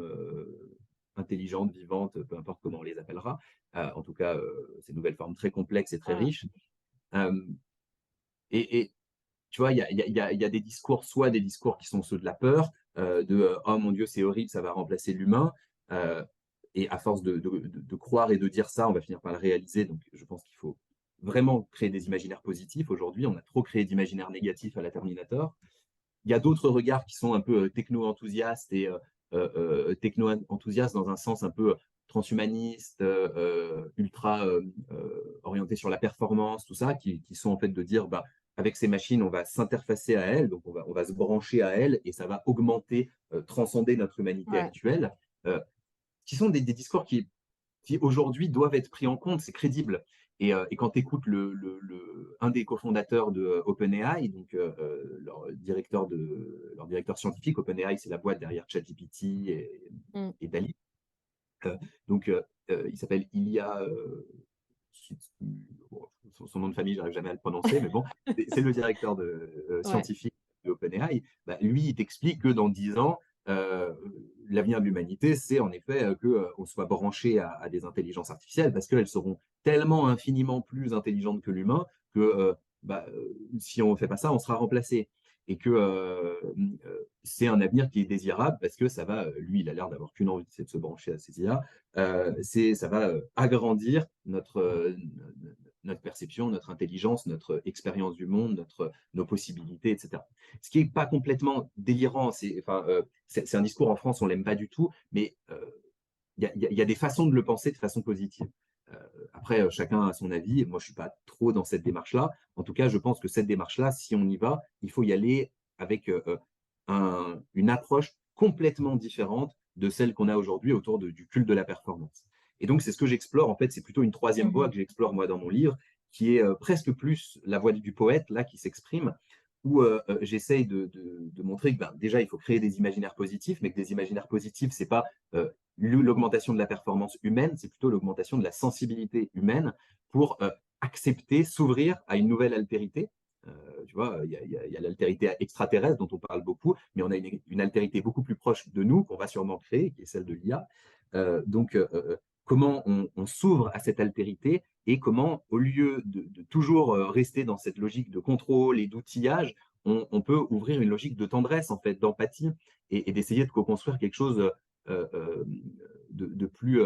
intelligentes, vivantes, peu importe comment on les appellera, en tout cas ces nouvelles formes très complexes et très mmh, riches. Euh, et tu vois, il y a des discours, soit des discours qui sont ceux de la peur, oh mon Dieu, c'est horrible, ça va remplacer l'humain. Euh, et à force de croire et de dire ça, on va finir par le réaliser. Donc, je pense qu'il faut vraiment créer des imaginaires positifs. Aujourd'hui, on a trop créé d'imaginaires négatifs à la Terminator. Il y a d'autres regards qui sont un peu techno-enthousiastes et techno-enthousiastes dans un sens un peu transhumaniste, ultra orienté sur la performance, tout ça, qui sont en fait de dire, bah, avec ces machines, on va s'interfacer à elles, donc on va se brancher à elles et ça va augmenter, transcender notre humanité ouais, actuelle, euh, qui sont des discours qui aujourd'hui doivent être pris en compte, c'est crédible. Et quand tu écoutes un des cofondateurs de OpenAI, donc leur directeur scientifique, OpenAI, c'est la boîte derrière ChatGPT mmh, et DALL-E. Euh, donc, il s'appelle Ilya, bon, son nom de famille, j'arrive jamais à le prononcer, mais bon, c'est le directeur ouais, scientifique de OpenAI. Bah, lui, il t'explique que dans 10 ans, euh, l'avenir de l'humanité, c'est en effet qu'on soit branché à des intelligences artificielles parce qu'elles seront tellement infiniment plus intelligentes que l'humain que bah, si on ne fait pas ça, on sera remplacé. Et que c'est un avenir qui est désirable parce que ça va, lui, il a l'air d'avoir qu'une envie, c'est de se brancher à ces IA, ça va agrandir notre perception, notre intelligence, notre expérience du monde, nos possibilités, etc. Ce qui n'est pas complètement délirant, c'est un discours en France, on ne l'aime pas du tout, mais il y a des façons de le penser de façon positive. Euh, Après, chacun a son avis. Moi, je ne suis pas trop dans cette démarche-là. En tout cas, je pense que cette démarche-là, si on y va, il faut y aller avec une approche complètement différente de celle qu'on a aujourd'hui autour du culte de la performance. Et donc, c'est ce que j'explore. En fait, c'est plutôt une troisième voie mmh, que j'explore moi dans mon livre, qui est presque plus la voie du poète, là, qui s'exprime, où j'essaye de montrer que ben, déjà, il faut créer des imaginaires positifs, mais que des imaginaires positifs, c'est pas l'augmentation de la performance humaine, c'est plutôt l'augmentation de la sensibilité humaine pour accepter, s'ouvrir à une nouvelle altérité. Tu vois, il y a l'altérité extraterrestre dont on parle beaucoup, mais on a une altérité beaucoup plus proche de nous qu'on va sûrement créer, qui est celle de l'IA. Donc, comment on s'ouvre à cette altérité et comment, au lieu de toujours rester dans cette logique de contrôle et d'outillage, on peut ouvrir une logique de tendresse, en fait, d'empathie et d'essayer de co-construire quelque chose de plus,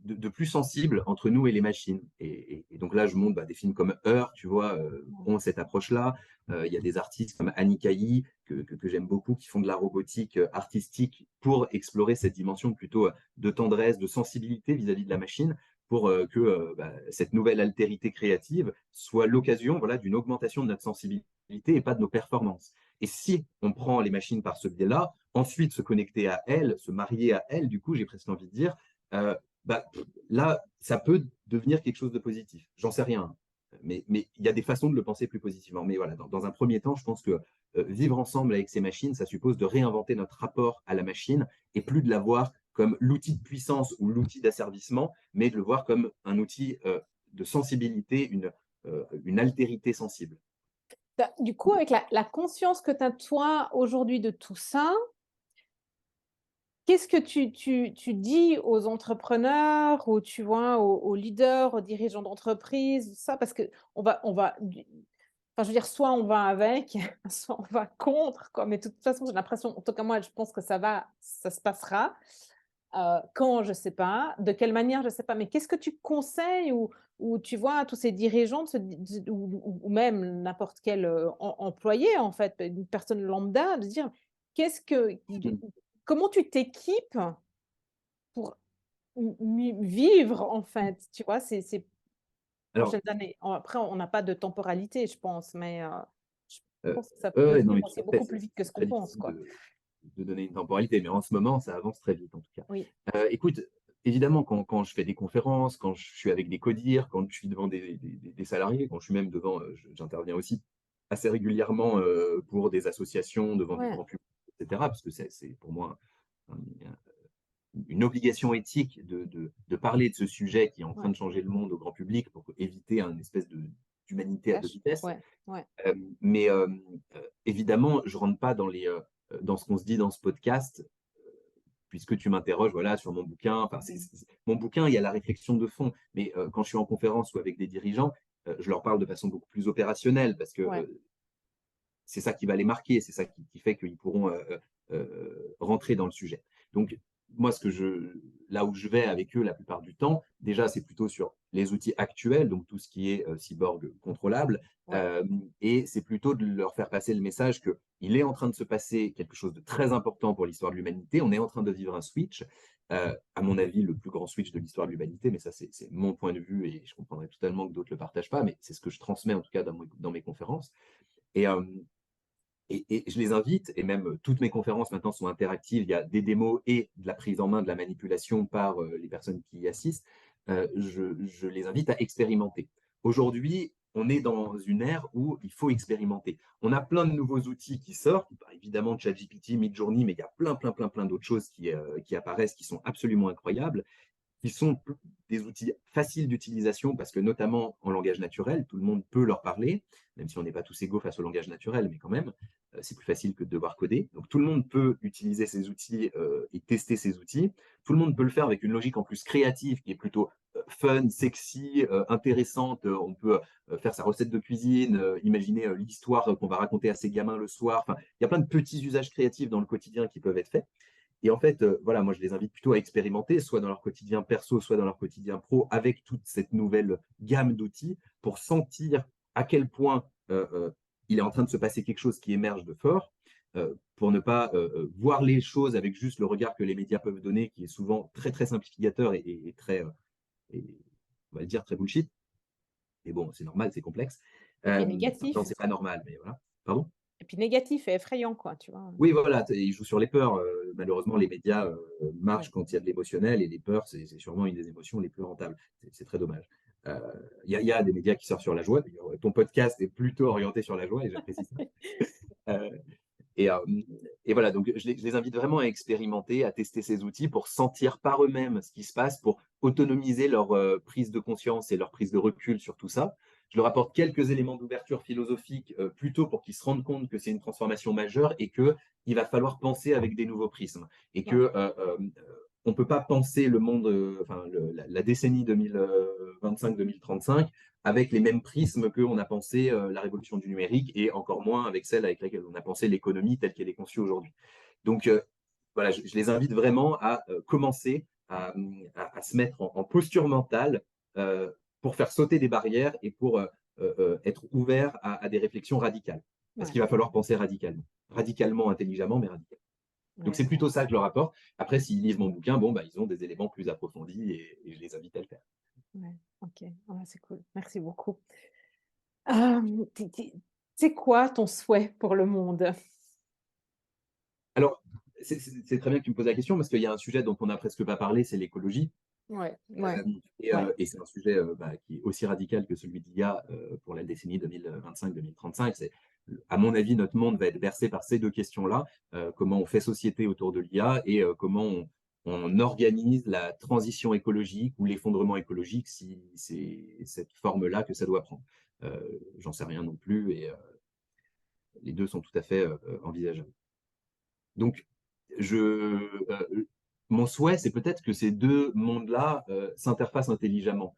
de plus sensible entre nous et les machines. Et donc là, je montre bah, des films comme Heure, tu vois, ont cette approche-là. Il y a des artistes comme Annie Cailly, que j'aime beaucoup, qui font de la robotique artistique pour explorer cette dimension plutôt de tendresse, de sensibilité vis-à-vis de la machine, pour que bah, cette nouvelle altérité créative soit l'occasion voilà, d'une augmentation de notre sensibilité et pas de nos performances. Et si on prend les machines par ce biais-là, ensuite se connecter à elles, se marier à elles, du coup, j'ai presque envie de dire, euh, bah, là, ça peut devenir quelque chose de positif. J'en sais rien. Mais il y a des façons de le penser plus positivement. Mais voilà, dans un premier temps, je pense que vivre ensemble avec ces machines, ça suppose de réinventer notre rapport à la machine et plus de la voir comme l'outil de puissance ou l'outil d'asservissement, mais de le voir comme un outil de sensibilité, une altérité sensible. du coup, avec la conscience que tu as toi aujourd'hui de tout ça, qu'est-ce que tu dis aux entrepreneurs ou tu vois, aux leaders, aux dirigeants d'entreprise, ça? Parce qu'on va du enfin, je veux dire, soit on va avec, soit on va contre, quoi, mais de toute façon, j'ai l'impression, en tout cas moi, je pense que ça se passera. Quand, je sais pas, de quelle manière, je sais pas, mais qu'est-ce que tu conseilles ou tu vois, à tous ces dirigeants de se di de ou même n'importe quel, employé, en fait, une personne lambda, de dire: «Qu'est-ce que de comment tu t'équipes pour vivre, en fait?» Tu vois, ces Alors, prochaines années. Après, on n'a pas de temporalité, je pense, mais je euh, pense que ça peut ouais, non, venir mais tout aussi à fait, beaucoup plus vite que ce c'est qu'on très pense, difficile quoi. de donner une temporalité, mais en ce moment, ça avance très vite en tout cas. Oui. Écoute, évidemment, quand je fais des conférences, quand je suis avec des codir, quand je suis devant des salariés, quand je suis même devant, j'interviens aussi assez régulièrement pour des associations, devant du Ouais, grand public, etc. Parce que c'est pour moi un- une obligation éthique de parler de ce sujet qui est en train ouais, de changer le monde au grand public pour éviter une espèce d'humanité à deux cache. vitesses. Ouais, ouais, Mais évidemment, je ne rentre pas dans ce qu'on se dit dans ce podcast, puisque tu m'interroges voilà, sur mon bouquin. Enfin, mon bouquin, il y a la réflexion de fond. Mais quand je suis en conférence ou avec des dirigeants, je leur parle de façon beaucoup plus opérationnelle parce que ouais, c'est ça qui va les marquer, c'est ça qui fait qu'ils pourront rentrer dans le sujet. Donc, moi, là où je vais avec eux la plupart du temps, déjà, c'est plutôt sur les outils actuels, donc tout ce qui est cyborg contrôlable, ouais, et c'est plutôt de leur faire passer le message qu'il est en train de se passer quelque chose de très important pour l'histoire de l'humanité. On est en train de vivre un switch, à mon avis, le plus grand switch de l'histoire de l'humanité, mais ça, c'est mon point de vue et je comprendrais totalement que d'autres ne le partagent pas, mais c'est ce que je transmets en tout cas dans mes conférences. Et, et je les invite, et même toutes mes conférences maintenant sont interactives, il y a des démos et de la prise en main de la manipulation par les personnes qui y assistent, je les invite à expérimenter. Aujourd'hui, on est dans une ère où il faut expérimenter. On a plein de nouveaux outils qui sortent, évidemment ChatGPT, Midjourney, mais il y a plein d'autres choses qui apparaissent qui sont absolument incroyables qui sont des outils faciles d'utilisation parce que notamment en langage naturel, tout le monde peut leur parler, même si on n'est pas tous égaux face au langage naturel, mais quand même, c'est plus facile que de devoir coder. Donc tout le monde peut utiliser ces outils et tester ces outils. Tout le monde peut le faire avec une logique en plus créative qui est plutôt fun, sexy, intéressante. On peut faire sa recette de cuisine, imaginer l'histoire qu'on va raconter à ses gamins le soir. Enfin, il y a plein de petits usages créatifs dans le quotidien qui peuvent être faits. Et en fait, voilà, moi, je les invite plutôt à expérimenter, soit dans leur quotidien perso, soit dans leur quotidien pro, avec toute cette nouvelle gamme d'outils, pour sentir à quel point il est en train de se passer quelque chose qui émerge de fort, pour ne pas voir les choses avec juste le regard que les médias peuvent donner, qui est souvent très simplificateur et très, et, on va le dire, très bullshit. Mais bon, c'est normal, c'est complexe. et puis Non, négatif c'est pas normal, mais voilà. Pardon. et puis négatif et effrayant quoi, tu vois? Oui, voilà, ils jouent sur les peurs. Malheureusement, les médias Ouais. marchent quand il y a de l'émotionnel et les peurs, c'est sûrement une des émotions les plus rentables. C'est très dommage. Euh, il y a des médias qui sortent sur la joie. D'ailleurs, ton podcast est plutôt orienté sur la joie et j'apprécie ça. Euh, et, euh, et voilà, donc je les invite vraiment à expérimenter, à tester ces outils pour sentir par eux-mêmes ce qui se passe, pour autonomiser leur prise de conscience et leur prise de recul sur tout ça. Je leur apporte quelques éléments d'ouverture philosophique plutôt pour qu'ils se rendent compte que c'est une transformation majeure et qu'il va falloir penser avec des nouveaux prismes. Et Ouais, que on ne peut pas penser le monde, la décennie 2025-2035 avec les mêmes prismes qu'on a pensé la révolution du numérique et encore moins avec celle avec laquelle on a pensé l'économie telle qu'elle est conçue aujourd'hui. Donc voilà, je les invite vraiment à commencer à se mettre en posture mentale euh, pour faire sauter des barrières et pour être ouvert à des réflexions radicales. Parce ouais, qu'il va falloir penser radicalement. Radicalement, intelligemment, mais radicalement. Donc ouais, c'est plutôt ça que je leur apporte. Après, s'ils lisent mon bouquin, bon, bah, ils ont des éléments plus approfondis et je les invite à le faire. ouais, OK. Ouais, c'est cool. Merci beaucoup. C'est quoi ton souhait pour le monde? Alors, c'est très bien que tu me poses la question parce qu'il y a un sujet dont on n'a presque pas parlé, c'est l'écologie. Ouais, Euh, ouais, ouais, et c'est un sujet qui est aussi radical que celui d'IA pour la décennie 2025-2035. À mon avis, notre monde va être bercé par ces deux questions-là. Comment on fait société autour de l'IA et comment on organise la transition écologique ou l'effondrement écologique si c'est cette forme-là que ça doit prendre. J'en sais rien non plus et les deux sont tout à fait envisageables. Donc, je, mon souhait, c'est peut-être que ces deux mondes-là s'interfacent intelligemment.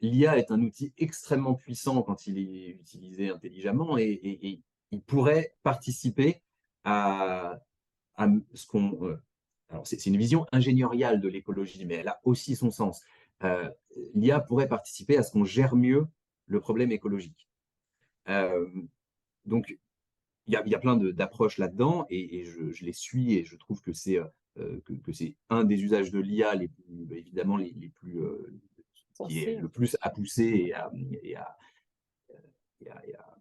L'IA est un outil extrêmement puissant quand il est utilisé intelligemment et il pourrait participer à, à ce qu'on... alors, c'est une vision ingéniuriale de l'écologie, mais elle a aussi son sens. Euh, L'IA pourrait participer à ce qu'on gère mieux le problème écologique. Euh, donc, il y a plein d'approches là-dedans et je les suis et je trouve que c'est un des usages de l'IA évidemment les plus qui est censé, le plus à pousser et à, et à- et à-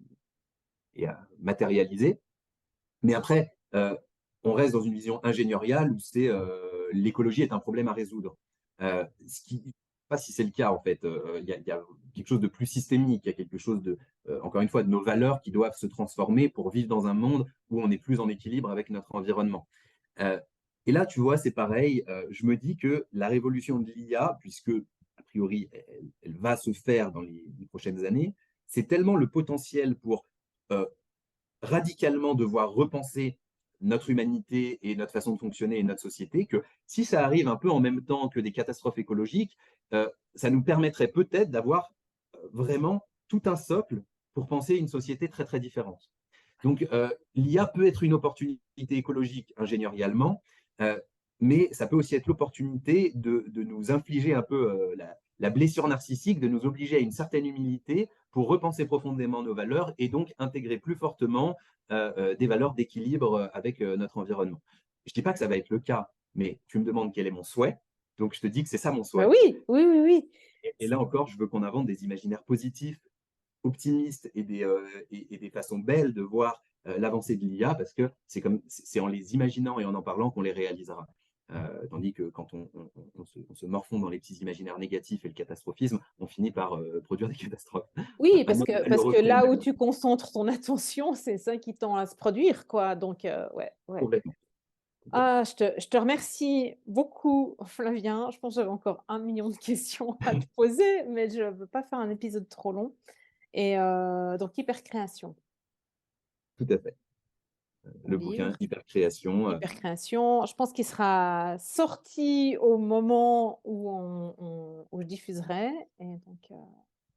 et à matérialiser. Mais après, on reste dans une vision ingénieriale où c'est l'écologie est un problème à résoudre. Ce qui, je sais pas si c'est le cas en fait. Il y a quelque chose de plus systémique, il y a quelque chose de, encore une fois, de nos valeurs qui doivent se transformer pour vivre dans un monde où on est plus en équilibre avec notre environnement. Euh, et là, tu vois, c'est pareil. Je me dis que la révolution de l'IA, puisque a priori, elle va se faire dans les prochaines années, c'est tellement le potentiel pour euh, radicalement devoir repenser notre humanité et notre façon de fonctionner et notre société, que si ça arrive un peu en même temps que des catastrophes écologiques, ça nous permettrait peut-être d'avoir vraiment tout un socle pour penser une société très très différente. Donc l'IA peut être une opportunité écologique ingénierialement, euh, mais ça peut aussi être l'opportunité de nous infliger un peu la blessure narcissique, de nous obliger à une certaine humilité pour repenser profondément nos valeurs et donc intégrer plus fortement des valeurs d'équilibre avec notre environnement. Je ne dis pas que ça va être le cas, mais tu me demandes quel est mon souhait, donc je te dis que c'est ça mon Bah souhait. oui, oui, oui, oui. Et là encore, je veux qu'on invente des imaginaires positifs, optimistes et des façons belles de voir l'avancée de l'IA parce que c'est en les imaginant et en parlant qu'on les réalisera. Tandis que quand on se morfond dans les petits imaginaires négatifs et le catastrophisme, on finit par produire des catastrophes. Oui, parce que Malheureusement, là où tu concentres ton attention, c'est ça qui tend à se produire, quoi. Donc, ouais, ouais. complètement. Complètement. Ah, je te remercie beaucoup, Flavien. Je pense que j'avais encore 1 million de questions à te poser, mais je ne veux pas faire un épisode trop long. Et donc, hypercréation, Tout à fait. mon Le bouquin livre. Hypercréation. Hypercréation, je pense qu'il sera sorti au moment où où je diffuserai et donc on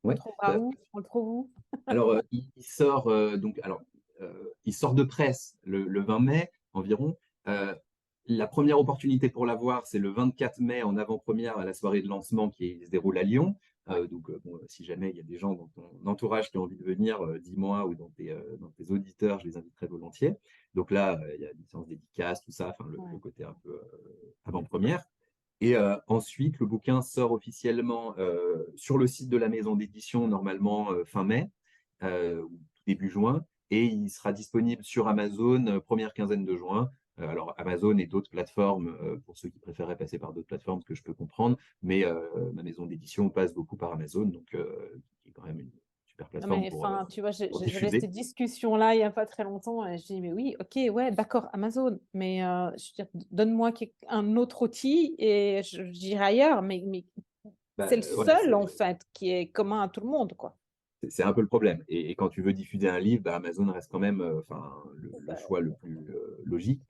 le Ouais. trouvera Bah, où? On le trouve où? alors, il sort donc il sort de presse le 20 mai environ. Euh, la première opportunité pour l'avoir, c'est le 24 mai en avant-première à la soirée de lancement qui se déroule à Lyon. Ouais, Donc, bon, si jamais il y a des gens dans ton entourage qui ont envie de venir, dis-moi, ou dans tes auditeurs, je les inviterai volontiers. Donc là, il y a licence dédicace, tout ça, enfin, le ouais. côté un peu avant-première. Et ensuite, le bouquin sort officiellement sur le site de la maison d'édition, normalement fin mai ou début juin, et il sera disponible sur Amazon première quinzaine de juin. Alors Amazon et d'autres plateformes, pour ceux qui préféraient passer par d'autres plateformes, ce que je peux comprendre, mais ma maison d'édition passe beaucoup par Amazon, donc qui est quand même une super Non plateforme mais enfin, tu vois, pour j'avais diffuser. cette discussion-là il y a pas très longtemps et je dis: «Mais oui, OK, ouais, d'accord, Amazon, mais je veux dire, donne-moi un autre outil et j'irai ailleurs», mais Bah, c'est le voilà, seul, en fait, qui est commun à tout le monde, quoi. c'est un peu le problème. Et quand tu veux diffuser un livre, bah, Amazon reste quand même enfin, le Bah, choix le plus logique.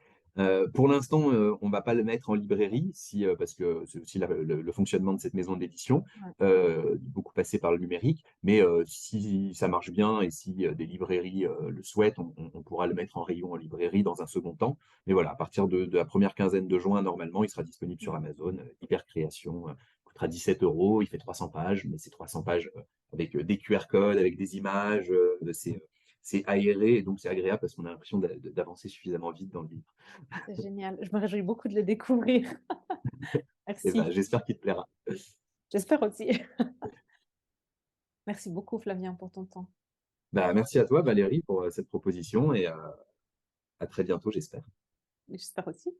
Pour l'instant, on ne va pas le mettre en librairie, parce que c'est aussi le fonctionnement de cette maison d'édition, ouais. beaucoup passé par le numérique. Mais si ça marche bien et si des librairies le souhaitent, on pourra le mettre en rayon en librairie dans un second temps. Mais voilà, à partir de la première quinzaine de juin, normalement, il sera disponible sur Amazon, Hypercréation. Coûtera 17 euros, il fait 300 pages, mais c'est 300 pages avec des QR codes, avec des images, c'est aéré, et donc c'est agréable parce qu'on a l'impression d'avancer suffisamment vite dans le livre. C'est génial. Je me réjouis beaucoup de le découvrir. Et ben, Merci. j'espère qu'il te plaira. J'espère aussi. Merci beaucoup, Flavien, pour ton temps. Bah, merci à toi, Valérie, pour cette proposition et à très bientôt, j'espère. J'espère aussi.